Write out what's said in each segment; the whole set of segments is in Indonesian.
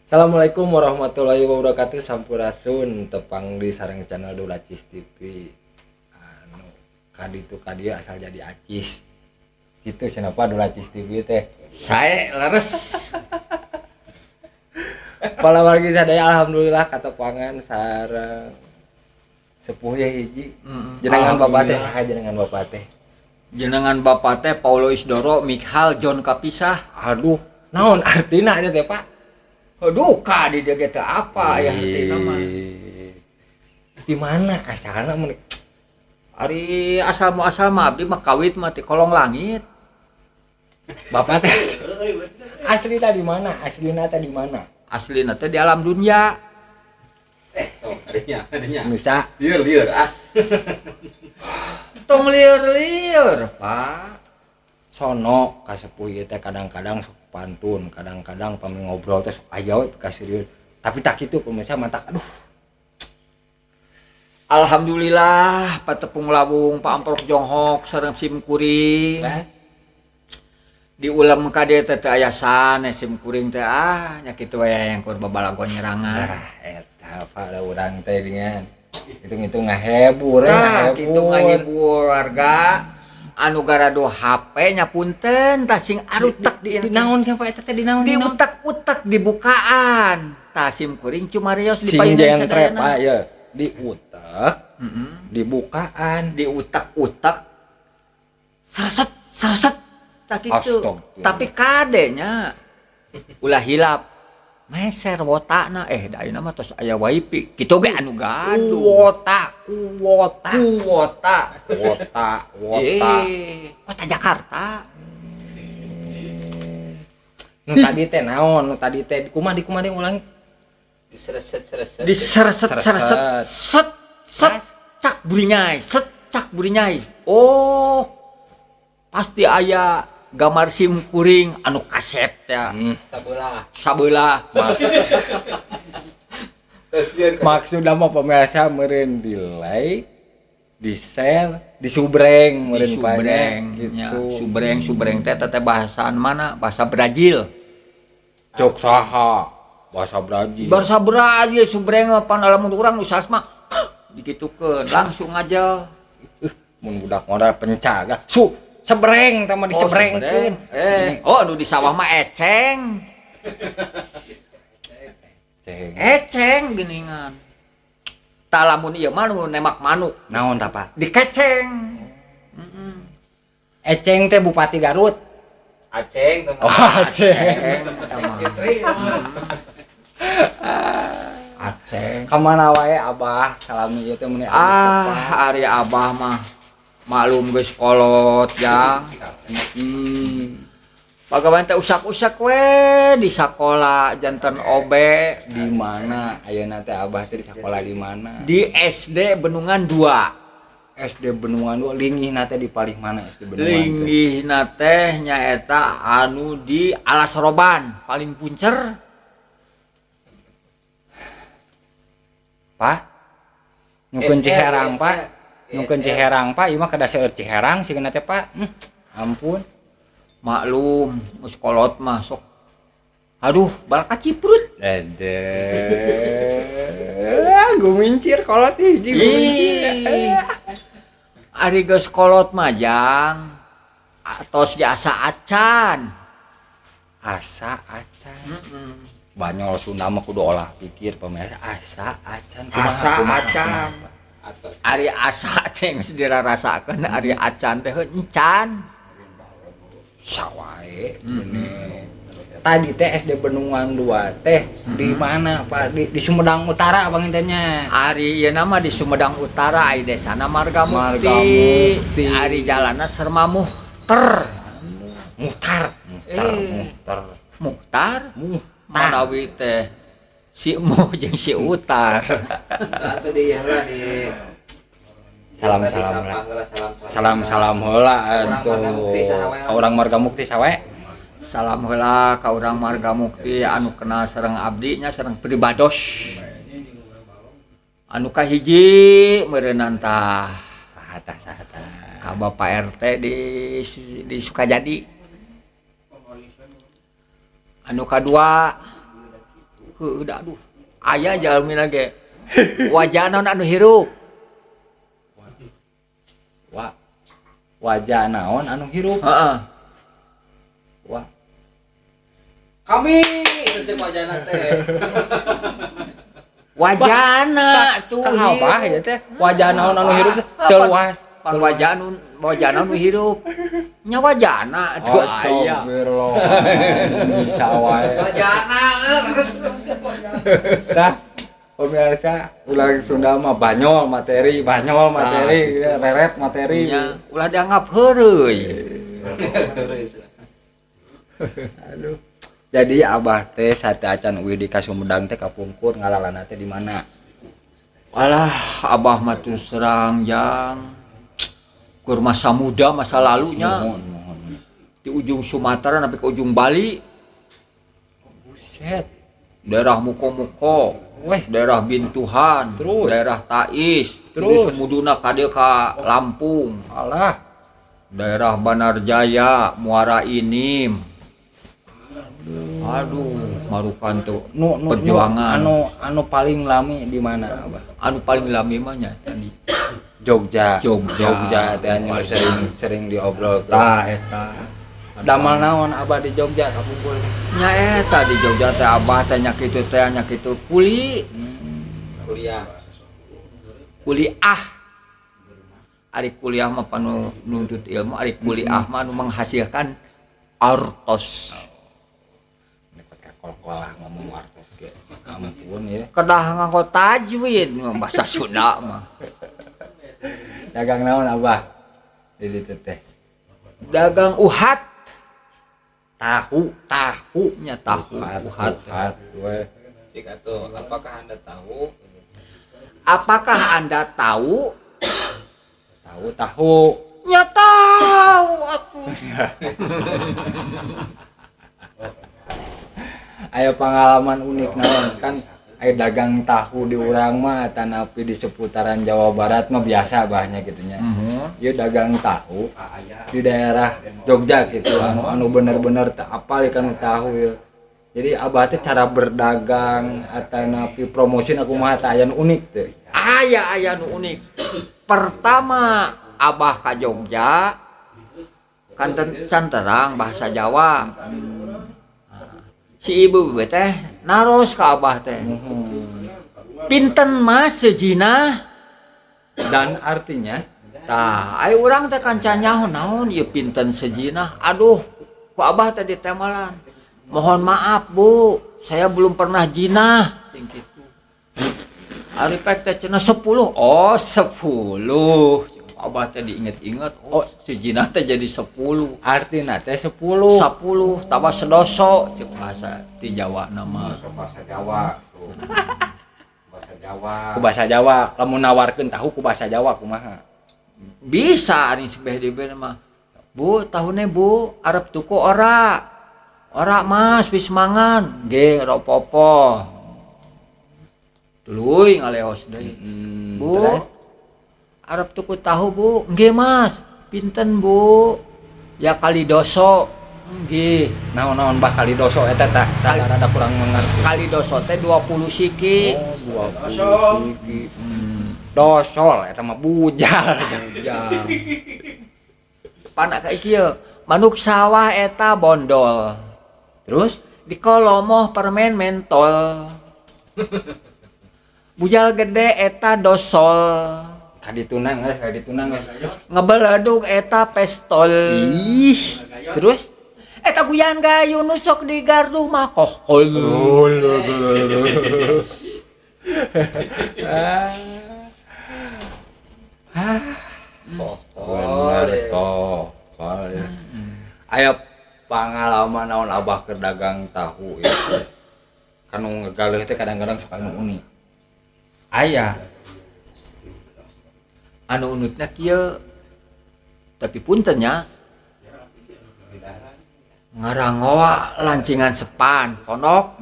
Assalamualaikum warahmatullahi wabarakatuh. Sampurasun tepang di sareng channel Dulacis TV. Kadi itu kadi asal jadi acis. Gitu kenapa Dulacis TV teh? Saya leres. Pala wargi sadaya alhamdulillah katepangan sareng sepuh ya hiji. Jenengan bapak teh saha jenengan bapak teh? Jenengan bapak teh Paulo Isdoro Mikhal John Kapisah. Aduh, naon artina nya teh, Pak? Aduh, di dia teh apa ya artina mah? Di mana asalna mun? Ari asal mah abdi mah kawit mah ti kolong langit. Bapak teh aslina di mana? Aslina teh di mana? Aslina teh di alam dunia. Adanya. Bisa. Lieur ah. Tong lieur, Pak. Sono kasepuh ieu teh kadang-kadang sok pantun, kadang-kadang pami ngobrol teh sok aya we ka serius. Tapi tak kitu pemirsa mantak aduh. Alhamdulillah patepung labung Pak Amprok Jonghok sareng sim kuring. Di ulam kade teh teu aya sane sim kuring teh nya kitu we yang kur babalagon nyerangan. Eta Pak da urang teh dengan hitung-hitung ngahebur kitu ngahibur warga. Anu garado HP nya punten tah sing arutak di naon sia Pak eta teh di naon? Di utak-utak dibukaan. Tah sim kuring cumarios di payungan sadayana. Pak ya, di utak. Dibukaan, di utak-utak. Serset tak kitu. Tapi kadenya ulah hilap. Meser wotakna da ayeuna mah tos aya wifi. Kitu ge anu gaduh. Kuwota. Kota Jakarta. Nu tadi teh naon? Nu tadi teh kumaha ulangi? Disereset. Set cak burinyai. Oh. Pasti aya gambar sim kuring anu kaset ya. Sabeula. Maksudna mah pemirsa meureun di like, di share, di subreng meureun banyak gitu. Subreng teh bahasaan mana? Bahasa Brazil. Cok saha? Bahasa Brazil subreng mah pan lamun urang nu sanes mah dikitukeun langsung aja. Mun budak modal pencaga. Sebreng tama disebrengkeun. Nu di sawah mah eceng. Eceng geuningan. Tah lamun ieu mah nu nemak manuk. Naon tah Pak? Dikeceng. Eceng teh Bupati Garut. Aceng. Aceng. Kamana wae Abah? Salami ieu teh mun ari Abah mah maklum geus kolot jang. Pagawean teh usak-usak we di sakola janten obe. Di mana ayeuna teh Abah teh di sakola di mana? Di SD Benungan 2. SD Benungan 2 linggihna teh di palih mana SD Benungan? Linggihna teh nyaeta anu di Alas Roban, paling puncer. Pak? Nukeun Ciherang, Pak. Nukeun Ciherang, Pak. Ieu mah kada seueur Ciherang sieuna teh, Pak. Ampun. Maklum, geus kolot mah sok. Aduh, bal kaciprut. Gumincir kolot hiji gumincir. Ari geus kolot mah jang atos asa acan. Asa acan. Banyol Sunda mah kudu olah pikir pemirsa. Asa acan. Ari asa teh geus dirarasakeun, ari acan teh encan. Sawae bener. Tadi teh SD Benungan 2 teh di mana Pak? Di Sumedang Utara Bang intenya. Ari ieu nama di Sumedang Utara aya desana Margamukti. Ari jalanna Serma Muhtar. Muhtar. Manawi teh si Muh jeung si Utar. Satu di heula di salam heula atuh ka urang Margamukti sawe. Salam heula ka urang Margamukti anu kenal sareng abdi nya sareng pribados. Anu kahiji meureunna tah saha ka Bapak RT di Sukajadi. Anu kadua heueuh da aduh aya jalmi ge wajah naon anu hirup wajah naon anu hirup heeh Kami cek wajahna teh. wajana tuh Abah ya teh wajah naon anu hirup teu luas pan wajah naon hirup nya wajana tuh aya astagfirullah bisa wae Wajahna terus tah pemirsa ulah Sunda mah banyol materi reret materi nya ulah dianggap heureuy aduh jadi abah teh sate acan uwi di Kasumedang teh kapungkur ngalalana teh di mana alah abah mah terus terang jang kur masa muda masa lalunya mohon di ujung Sumatera sampai ke ujung Bali buset daerah Muko-Muko daerah Bintuhan Terus? daerah Tais Terus? semuduna kade ka Lampung alah daerah Banarjaya Muara Inim aduh marukan tuh perjuangan anu paling lami di mana abah anu paling lami mah nya tadi Jogja Jogja. teh anu sering diobrol tah eta damal naon abah di Jogja kapungkur nya eta di Jogja teh abah teh nya kitu kuliah ari kuliah mah panu nuntut ilmu ari kuliah mah anu menghasilkan artos kol-kolah ngomong artos ge ampun ya kedah nganggo tajwid mah bahasa Sunda mah dagang naon abah di ditu teh dagang uhat tahu nya tahu uhat we Cik atuh, apakah Anda tahu? apakah Anda tahu tahu nya tahu atuh aya pengalaman unik naon kan aya dagang tahu di urang mah tanapi di seputaran Jawa Barat mah biasa bahnya gitunya ieu dagang tahu di daerah Jogja gitu anu bener-bener teu apal ikan tahu ya jadi abah teh cara berdagang atanapi promosin aku mah teh aya nu unik teh aya nu unik pertama abah ka Jogja kan can terang bahasa Jawa si ibu teh naros ka abah teh pinten mas sejina dan artinya tah ai urang teh kanca nyaho naon ieu pinten sejina aduh ku abah teh ditemalan mohon maaf bu saya belum pernah jinah sing kitu ari pek teh cenah 10 oh 10 abah teh diinget-inget oh sejina teh jadi 10 artina teh 10 tambah sedoso cek bahasa di Jawa nama Bahasa Jawa tuh. ku bahasa Jawa lamun nawarkeun tahu ku bahasa Jawa kumaha bisa ari sebeh dibeu mah bu tahunnya bu arep tuku ora mas wis mangan ge ropopo tuluy ngaleos deui bu terus? arep tuku tahu bu nggih mas pinten bu ya kalidoso nggih naon bah kalidoso eta tah rada kurang mengerti kalidoso teh 20 siki oh 20 siki dosol eta mah bujal panak kayak kieu manuk sawah eta bondol terus di kolomoh permen mentol bujal gede eta dosol kaditunang ngebeledug eta pestol ih terus eta guyan gayu nusok di gardu mah kokol aya pengalaman naon abah keur dagang tahu ya kanu ngegaleuh teh kadang-kadang suka anu unik aya anu unutna kieu tapi punten nya ngarangoa lancingan sepan pondok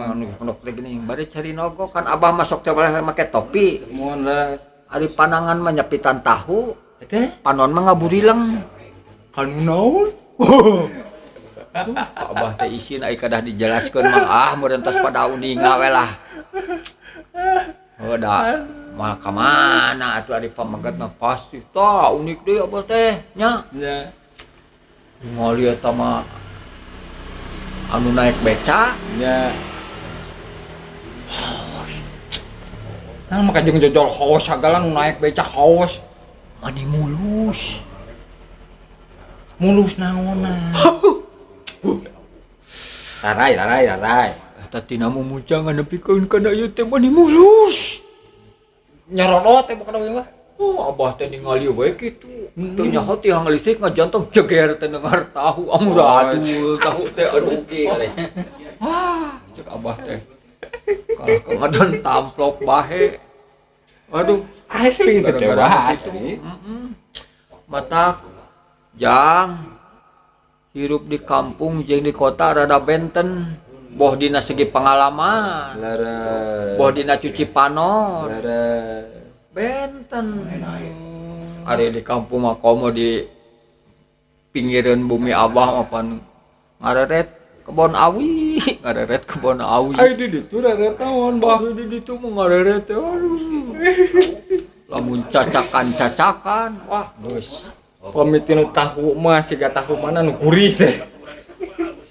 anu pondok teh geuning bari cari nogo kan abah masuk teh boleh make topi mun lah ari panangan mah nyapitan tahu teh panon mah ngaburileng kanu naon Aduh, Abah teh isin ai kadah dijelaskeun mah meureun tos pada uninga we lah. Udah mal ka mana atuh ari pamagetna pasti tah unik deui Abah teh nya. Ya. Ngoli eta mah anu naik beca Ya. Nah, maka jeung jojol haus sagala nu naik beca haus. mani mulus. Mulus naonna. Rarai. Eta tina mumuncangan nepikeun kana ieu teh mani mulus. Nyorot teh bukan mah. Oh, Abah teh ningali we kitu. Teu nyaho ti ngalisik ngajantong jeger teh dengar tahu amuradul tahu teh aduh Rugi kali. cek Abah teh. Kalah kemadon tamplok bahe. Aduh, Asli itu teh gara-gara wah kitu. asli. Matak jang hirup di kampung jeung di kota rada benten. Boh dina segi pengalaman, Lara. boh dina cuci panon, Lara. benten. Ari di kampung mah komo di pinggiran bumi Abah mapan ngareret kebon awi, ngareret kebon awi. Ai di ditu rara tawon bah. Di ditu mah ngareret teh aduh. Lamun cacakan, wah geus. Pamiti nu tahu mah siga tahu mana nu gurih teh.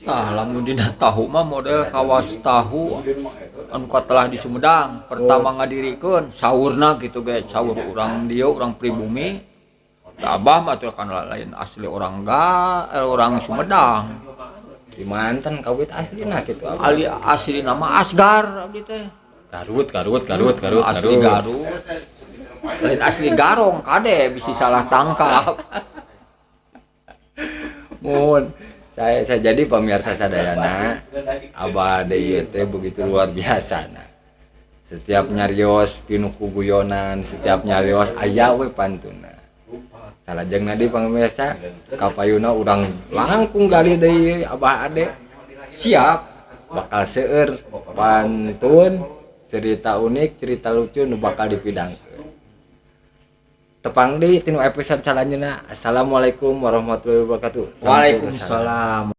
Nah, lamun dina tahu mah model kawas tahu anu katelah di Sumedang. Pertama ngadirikeun saurna gitu guys, saur urang dieu, urang pribumi. Da Abah mah atuh kan lain asli orang orang Sumedang. Di mantan kawit aslina kitu abah. Ali asli nama Asgar abdi teh. Garut. Asli Garut. Lain asli Garong kade bisa salah tangkap. Mun saya jadi pemirsa sadayana Abah deui teh begitu luar biasa nah. Setiap nyarios pinuh guyonan, setiap nyarios aya we pantuna. Salajengna di pemirsa kapayuna urang langkung gali deui Abah ade siap bakal seueur pantun cerita unik, cerita lucu nu bakal dipidangkeun. Tepang di tinu episode selanjutnya. Assalamualaikum warahmatullahi wabarakatuh. Waalaikumsalam.